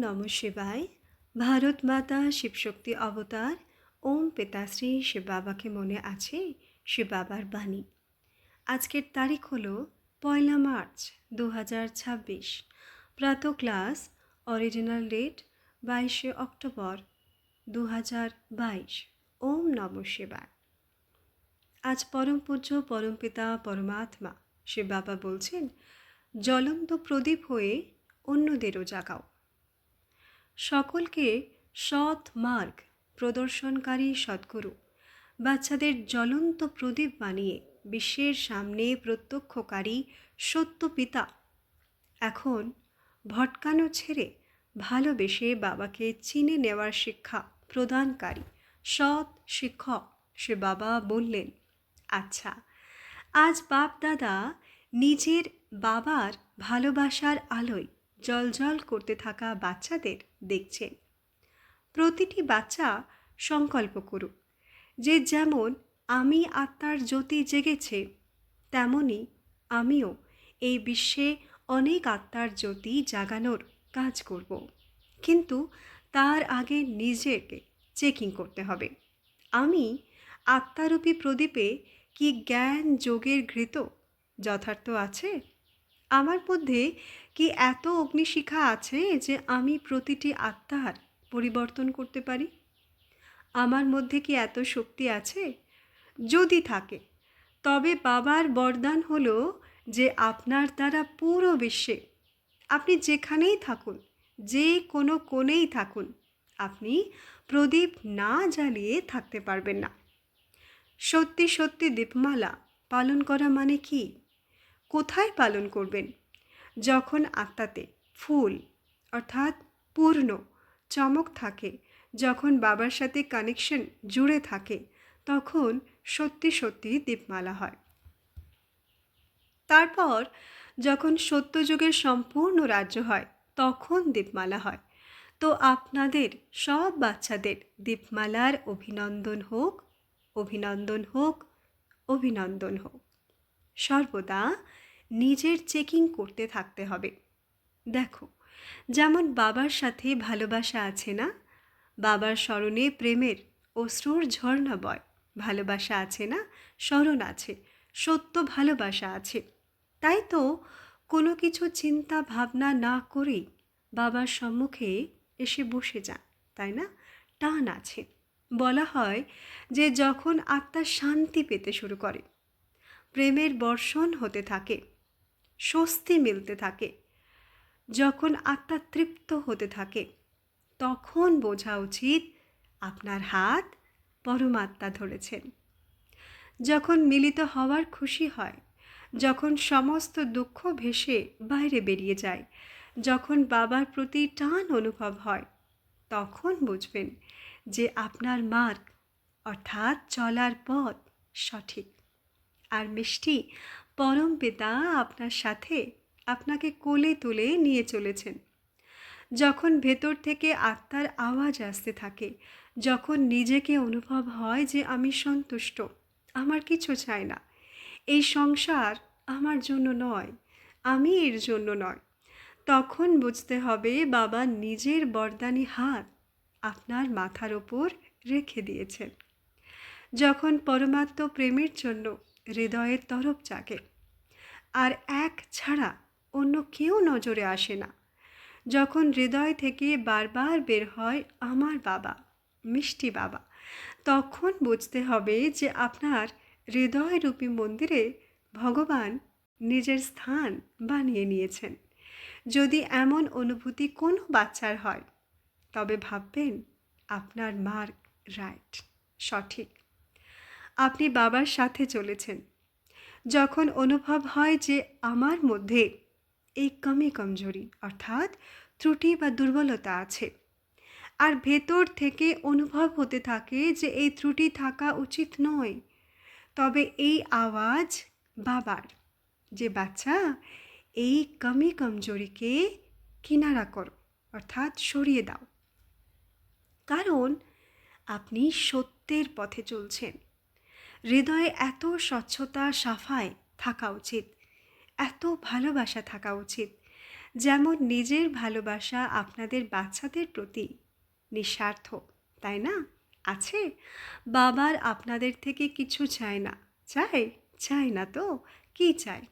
নমঃ শিবায়। ভারত মাতা শিবশক্তি অবতার ওম পিতাশ্রী শিব বাবাকে মনে আছে শিব বাবার বাণী। আজকের তারিখ হলো 1 মার্চ 2026। প্রাতঃ ক্লাস, অরিজিনাল ডেট 22 অক্টোবর 2022। ওম নমঃ শিবায়। আজ পরম পূজ্য পরমপিতা পরমাত্মা শিব বাবা বলছেন, জ্বলন্ত প্রদীপ হয়ে অন্যদেরও জাগাও। সকলকে সৎ মার্গ প্রদর্শনকারী সদ্গুরু বাচ্চাদের জ্বলন্ত প্রদীপ বানিয়ে বিশ্বের সামনে প্রত্যক্ষকারী সত্য পিতা এখন ভটকানো ছেড়ে ভালোবেসে বাবাকে চিনে নেওয়ার শিক্ষা প্রদানকারী সৎ শিক্ষক সে বাবা বললেন, আচ্ছা, আজ বাপ দাদা নিজের বাবার ভালোবাসার আলোয় জ্বলজ্বল করতে থাকা বাচ্চাদের দেখছেন। প্রতিটি বাচ্চা সংকল্প করুক যে যেমন আমি আত্মার জ্যোতি জেগেছে, তেমনি আমিও এই বিশ্বে অনেক আত্মার জ্যোতি জাগানোর কাজ করব। কিন্তু তার আগে নিজেকে চেকিং করতে হবে। আমি আত্মারূপী প্রদীপে কি জ্ঞান যোগের ঘৃত যথার্থ আছে? আমার মধ্যে কি এত অগ্নিশিখা আছে যে আমি প্রতিটি আত্মার পরিবর্তন করতে পারি? আমার মধ্যে কি এত শক্তি আছে? যদি থাকে, তবে বাবার বরদান হলো যে আপনার দ্বারা পুরো বিশ্বে, আপনি যেখানেই থাকুন, যে কোনো কোণেই থাকুন, আপনি প্রদীপ না জ্বালিয়ে থাকতে পারবেন না। সত্যি সত্যি দীপমালা পালন করা মানে কি? কোথায় পালন করবেন? যখন আত্মাতে ফুল অর্থাৎ পূর্ণ চমক থাকে, যখন বাবার সাথে কানেকশন জুড়ে থাকে, তখন সত্যি সত্যি দীপমালা হয়। তারপর যখন সত্যযুগের সম্পূর্ণ রাজ্য হয়, তখন দীপমালা হয়। তো আপনাদের সব বাচ্চাদের দীপমালার অভিনন্দন হোক, অভিনন্দন হোক, অভিনন্দন হোক। সর্বদা নিজের চেকিং করতে থাকতে হবে। দেখো, যেমন বাবার সাথে ভালোবাসা আছে না, বাবার স্মরণে প্রেমের অশ্রুর ঝর্ণা বয়। ভালোবাসা আছে না, স্মরণ আছে, সত্য ভালোবাসা আছে। তাই তো কোনো কিছু চিন্তা ভাবনা না করেই বাবার সম্মুখে এসে বসে যান, তাই না? টান আছে। বলা হয় যে যখন আত্মা শান্তি পেতে শুরু করে, প্রেমের বর্ষণ হতে থাকে, স্বস্তি মিলতে থাকে, যখন আত্মা তৃপ্ত হতে থাকে, তখন বোঝা উচিত আপনার হাত পরমাত্মা ধরেছেন। যখন মিলিত হওয়ার খুশি হয়, যখন সমস্ত দুঃখ ভেসে বাইরে বেরিয়ে যায়, যখন বাবার প্রতি টান অনুভব হয়, তখন বুঝবেন যে আপনার মার্গ অর্থাৎ চলার পথ সঠিক। আর মিষ্টি পরম পিতা আপনার সাথে আপনাকে কোলে তুলে নিয়ে চলেছেন। যখন ভেতর থেকে আত্মার আওয়াজ আসতে থাকে, যখন নিজেকে অনুভব হয় যে আমি সন্তুষ্ট, আমার কিছু চাই না, এই সংসার আমার জন্য নয়, আমি এর জন্য নয়, তখন বুঝতে হবে বাবা নিজের বরদানি হাত আপনার মাথার ওপর রেখে দিয়েছেন। যখন পরমাত্ম প্রেমের জন্য হৃদয়ের তরফ জাগে আর এক ছাড়া অন্য কেউ নজরে আসে না, যখন হৃদয় থেকে বারবার বের হয় আমার বাবা, মিষ্টি বাবা, তখন বুঝতে হবে যে আপনার হৃদয়রূপী মন্দিরে ভগবান নিজের স্থান বানিয়ে নিয়েছেন। যদি এমন অনুভূতি কোনো বাচ্চার হয়, তবে ভাববেন আপনার মার্গ রাইট, সঠিক। আপনি বাবার সাথে চলেছেন। যখন অনুভব হয় যে আমার মধ্যে এই কমজোরি অর্থাৎ ত্রুটি বা দুর্বলতা আছে, আর ভেতর থেকে অনুভব হতে থাকে যে এই ত্রুটি থাকা উচিত নয়, তবে এই আওয়াজ বাবার যে বাচ্চা, এই কমজোরিকে কিনারা করো অর্থাৎ সরিয়ে দাও, কারণ আপনি সত্যের পথে চলছেন। হৃদয়ে এত স্বচ্ছতা সাফাই থাকা উচিত, এত ভালোবাসা থাকা উচিত, যেমন নিজের ভালোবাসা আপনাদের বাচ্চাদের প্রতি নিঃস্বার্থ, তাই না? আছে? বাবার আপনাদের থেকে কিছু চায় না। চায়? চায় না তো? কি চায়?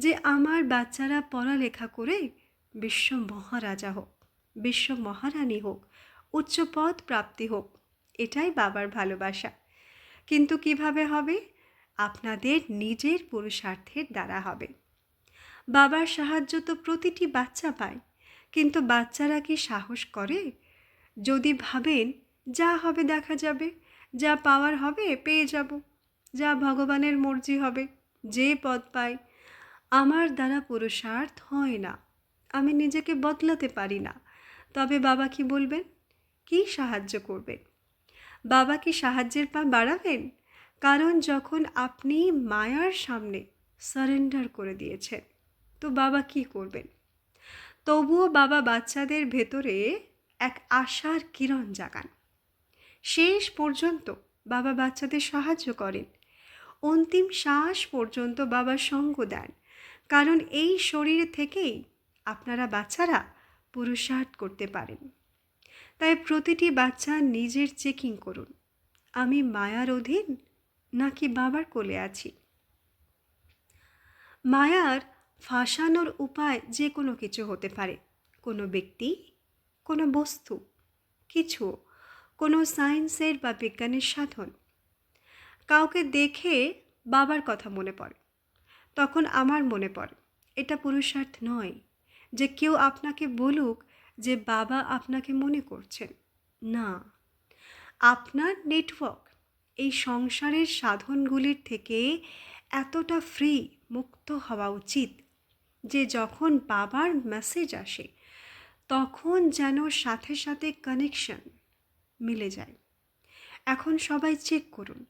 যে আমার বাচ্চারা পড়ালেখা করে বিশ্ব মহারাজা হোক, বিশ্ব মহারানী হোক, উচ্চ পদ প্রাপ্তি হোক। এটাই বাবার ভালোবাসা। কিন্তু কিভাবে হবে? আপনাদের নিজের পুরুষার্থের দ্বারা হবে। বাবার সাহায্য তো প্রতিটি বাচ্চা পায়, কিন্তু বাচ্চারা কি সাহস করে? যদি ভাবেন যা হবে দেখা যাবে, যা পাওয়ার হবে পেয়ে যাব, যা ভগবানের মর্জি হবে, যে পদ পাই, আমার দ্বারা পুরুষার্থ হয় না, আমি নিজেকে বদলাতে পারি না, তবে বাবা কি বলবেন? কি সাহায্য করবেন? বাবা কি সাহায্যের পা বাড়াবেন? কারণ যখন আপনি মায়ার সামনে সারেন্ডার করে দিয়েছেন, তো বাবা কি করবেন? তবুও বাবা বাচ্চাদের ভেতরে এক আশার কিরণ জাগান। শেষ পর্যন্ত বাবা বাচ্চাদের সাহায্য করেন। অন্তিম শ্বাস পর্যন্ত বাবা সঙ্গ দেন। কারণ এই শরীর থেকেই আপনারা বাচ্চারা পুরুষার্থ করতে পারেন। তাই প্রতিটি বাচ্চা নিজের চেকিং করুন। আমি মায়ার অধীন নাকি বাবার কোলে আছি? মায়ার ফাঁসানোর উপায় যে কোনো কিছু হতে পারে। কোনো ব্যক্তি, কোনো বস্তু, কিছু, কোনো সায়েন্সের বা বিজ্ঞানের সাধন। কাউকে দেখে বাবার কথা মনে পড়ে, তখন আমার মনে পড়ে। এটা পুরুষার্থ নয় যে কেউ আপনাকে বলুক যে বাবা আপনাকে মনে করছেন। না, আপনার নেটওয়ার্ক এই সংসারের সাধনগুলির থেকে এতটা ফ্রি, মুক্ত হওয়া উচিত যে যখন বাবার মেসেজ আসে তখন যেন সাথে সাথে কানেকশন মিলে যায়। এখন সবাই চেক করুন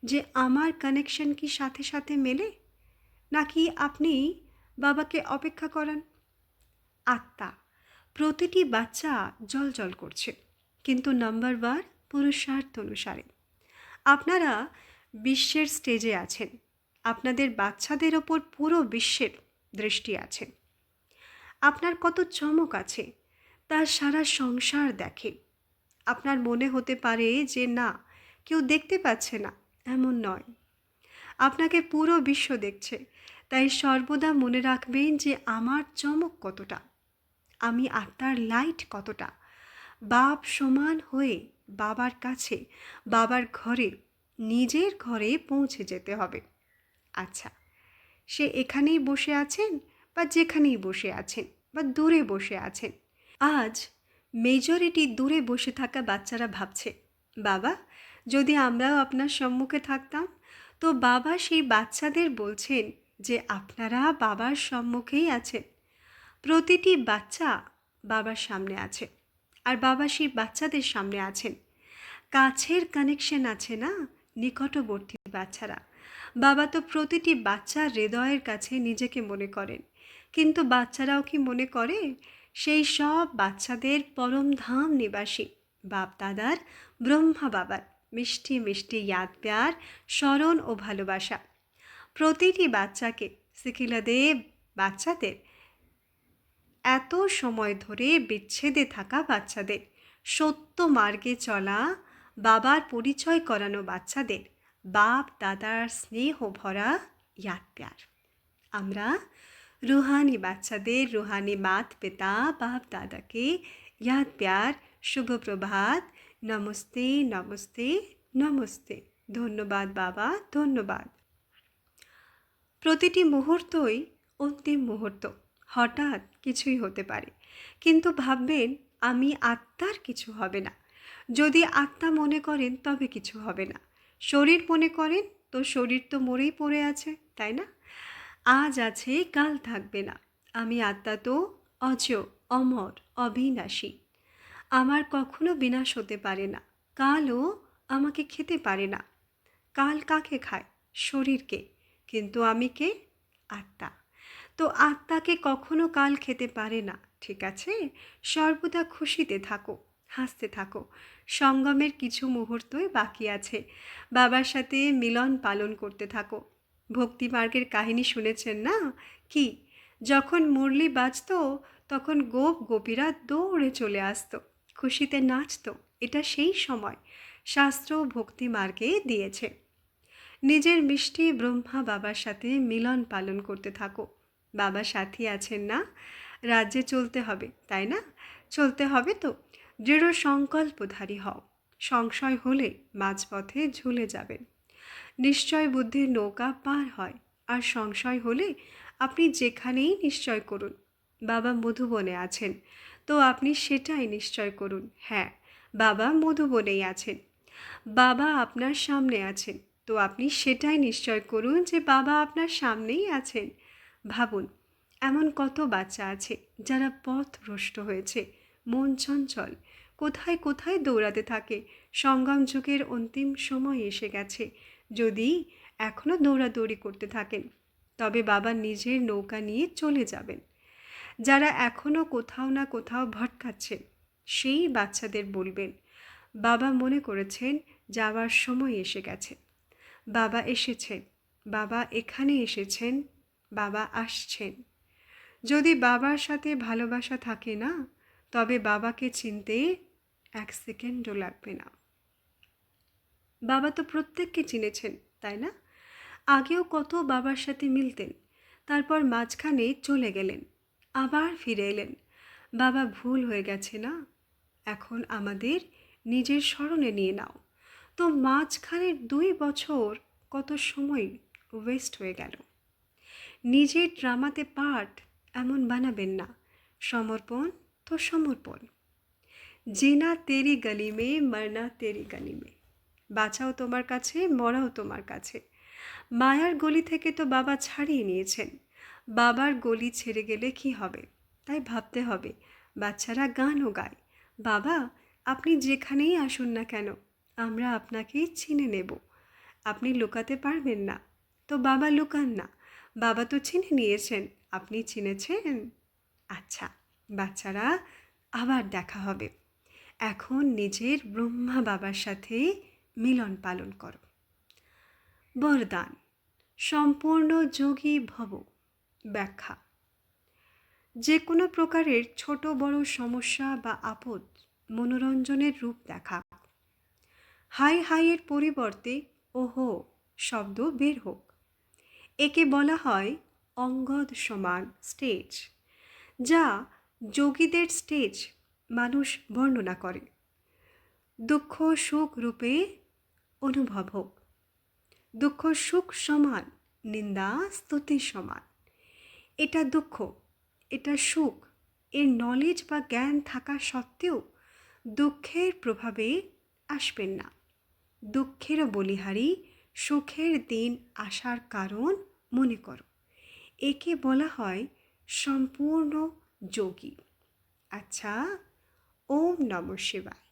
যে আমার কানেকশন কি সাথে সাথে মেলে, নাকি আপনি বাবাকে অপেক্ষা করান? আত্মা, প্রতিটি বাচ্চা জ্বলজ্বল করছে, কিন্তু নাম্বার ওয়ান পুরুষার্থ অনুসারে। আপনারা বিশ্বের স্টেজে আছেন, আপনাদের বাচ্চাদের ওপর পুরো বিশ্বের দৃষ্টি আছে। আপনার কত চমক আছে তা সারা সংসার দেখে। আপনার মনে হতে পারে যে না, কেউ দেখতে পাচ্ছে না, এমন নয়। আপনাকে পুরো বিশ্ব দেখছে। তাই সর্বদা মনে রাখবেন যে আমার চমক কতটা, আমি আত্মার লাইট কতটা। বাপ সমান হয়ে বাবার কাছে, বাবার ঘরে, নিজের ঘরে পৌঁছে যেতে হবে। আচ্ছা, সে এখানেই বসে আছেন বা যেখানেই বসে আছেন বা দূরে বসে আছেন। আজ মেজরিটি দূরে বসে থাকা বাচ্চারা ভাবছে, বাবা যদি আমরাও আপনার সম্মুখে থাকতাম। তো বাবা সেই বাচ্চাদের বলছেন যে আপনারা বাবার সম্মুখেই আছেন। প্রতিটি বাচ্চা বাবার সামনে আছে, আর বাবা সেই বাচ্চাদের সামনে আছেন। কাছের কানেকশন আছে না, নিকটবর্তী বাচ্চারা। বাবা তো প্রতিটি বাচ্চার হৃদয়ের কাছে নিজেকে মনে করেন, কিন্তু বাচ্চারাও কি মনে করে সেই সব বাচ্চাদের পরমধাম নিবাসী বাপ দাদার, ব্রহ্মা বাবার মিষ্টি মিষ্টি ইয়াদ প্যার, স্মরণ ও ভালোবাসা? প্রতিটি বাচ্চাকে সিকিলাদেব বাচ্চাদের, এত সময় ধরে বিচ্ছেদে থাকা বাচ্চাদের, সত্য মার্গে চলা বাবার পরিচয় করানো বাচ্চাদের বাপ দাদার স্নেহ ভরা ইয়াদ প্যার। আমরা রুহানি বাচ্চাদের রুহানি মাত পিতা বাপ দাদাকে ইয়াদ প্যার, শুভ প্রভাত, নমস্তে নমস্তে নমস্তে। ধন্যবাদ বাবা, ধন্যবাদ। প্রতিটি মুহূর্তই অন্তিম মুহূর্ত। হঠাৎ কিছুই হতে পারে, কিন্তু ভাববেন আমি আত্মার কিছু হবে না। যদি আত্মা মনে করেন তবে কিছু হবে না। শরীর মনে করেন তো শরীর তো মরেই পড়ে আছে, তাই না? আজ আছে কাল থাকবে না। আমি আত্মা তো অজ, অমর, অবিনাশী। আমার কখনো বিনাশ হতে পারে না। কালও আমাকে খেতে পারে না। কাল কাকে খায়? শরীরকে। কিন্তু আমি কে? আত্মা। তো আত্মাকে কখনো কাল খেতে পারে না, ঠিক আছে? সর্বদা খুশিতে থাকো, হাসতে থাকো। সঙ্গমের কিছু মুহূর্তই বাকি আছে। বাবার সাথে মিলন পালন করতে থাকো। ভক্তি মার্গের কাহিনী শুনেছেন না? কি, যখন মুরলি বাজতো তখন গোপ গোপীরা দৌড়ে চলে আসতো, খুশিতে নাচতো। এটা সেই সময় শাস্ত্র ভক্তি মার্গে দিয়েছে। নিজের মিষ্টি ব্রহ্মা বাবার সাথে মিলন পালন করতে থাকো। বাবা সাথী আছেন না? রাজ্যে চলতে হবে, তাই না? চলতে হবে তো দৃঢ় সংকল্পধারী হও। সংশয় হলে মাঝপথে ঝুলে যাবেন। নিশ্চয় বুদ্ধির নৌকা পার হয়, আর সংশয় হলে আপনি যেখানেই নিশ্চয় করুন। বাবা মধুবনে আছেন, তো আপনি সেটাই নিশ্চয় করুন। হ্যাঁ, বাবা মধুবনেই আছেন। বাবা আপনার সামনে আছেন, তো আপনি সেটাই নিশ্চয় করুন যে বাবা আপনার সামনেই আছেন। ভাবুন, এমন কত বাচ্চা আছে যারা পথভ্রষ্ট হয়েছে, মন চঞ্চল, কোথায় কোথায় দৌড়াতে থাকে। সঙ্গম যুগের অন্তিম সময় এসে গেছে। যদি এখনও দৌড়াদৌড়ি করতে থাকেন, তবে বাবা নিজের নৌকা নিয়ে চলে যাবেন। যারা এখনও কোথাও না কোথাও ভটকাচ্ছে, সেই বাচ্চাদের বলবেন, বাবা মনে করেছেন যাওয়ার সময় এসে গেছে। বাবা এসেছেন, বাবা এখানে এসেছেন, বাবা আসছেন। যদি বাবার সাথে ভালোবাসা থাকে না, তবে বাবাকে চিনতে 1 সেকেন্ডও লাগবে না। বাবা তো প্রত্যেককে চিনেছেন, তাই না? আগেও কত বাবার সাথে মিলতেন, তারপর মাঝখানে চলে গেলেন, আবার ফিরে এলেন। বাবা ভুল হয়ে গেছে না? এখন আমাদের নিজের স্মরণে নিয়ে নাও। তো মাঝখানের 2 বছর কত সময় ওয়েস্ট হয়ে গেল। নিজের ড্রামাতে পার্ট এমন বানাবেন না। সমর্পণ তো সমর্পণ। জিনা তেরি গলি মে, মরনা তেরি গলি মে। বাঁচাও তোমার কাছে, মরাও তোমার কাছে। মায়ার গলি থেকে তো বাবা ছাড়িয়ে নিয়েছেন। বাবার গলি ছেড়ে গেলে কি হবে? তাই ভাবতে হবে। বাচ্চারা গানও গায়, বাবা আপনি যেখানেই আসুন না কেন, আমরা আপনাকে চিনে নেব। আপনি লুকাতে পারবেন না, তো বাবা লুকান না। বাবা তো চিনে নিয়েছেন, আপনি চিনেছেন। আচ্ছা বাচ্চারা, আবার দেখা হবে। এখন নিজের ব্রহ্মা বাবার সাথে মিলন পালন করো। বরদান: সম্পূর্ণ যোগী ভব। ব্যাখ্যা: যে কোনো প্রকারের ছোট বড় সমস্যা বা আপদ মনোরঞ্জনের রূপ দেখা। হাই হাইয়ের পরিবর্তে ওহো শব্দ বের হোক। একে বলা হয় অঙ্গদ সমান স্টেজ, যা যোগীদের স্টেজ মানুষ বর্ণনা করে। দুঃখ সুখ রূপে অনুভব হোক। দুঃখ সুখ সমান, নিন্দা স্তুতি সমান। এটা দুঃখ, এটা সুখ, এর নলেজ বা জ্ঞান থাকা সত্ত্বেও দুঃখের প্রভাবে আসবেন না। দুঃখেরও বলিহারি সুখের দিন আসার কারণ মনে করো। একে বলা হয় সম্পূর্ণ যোগী। আচ্ছা, ওম নমঃ শিবায়।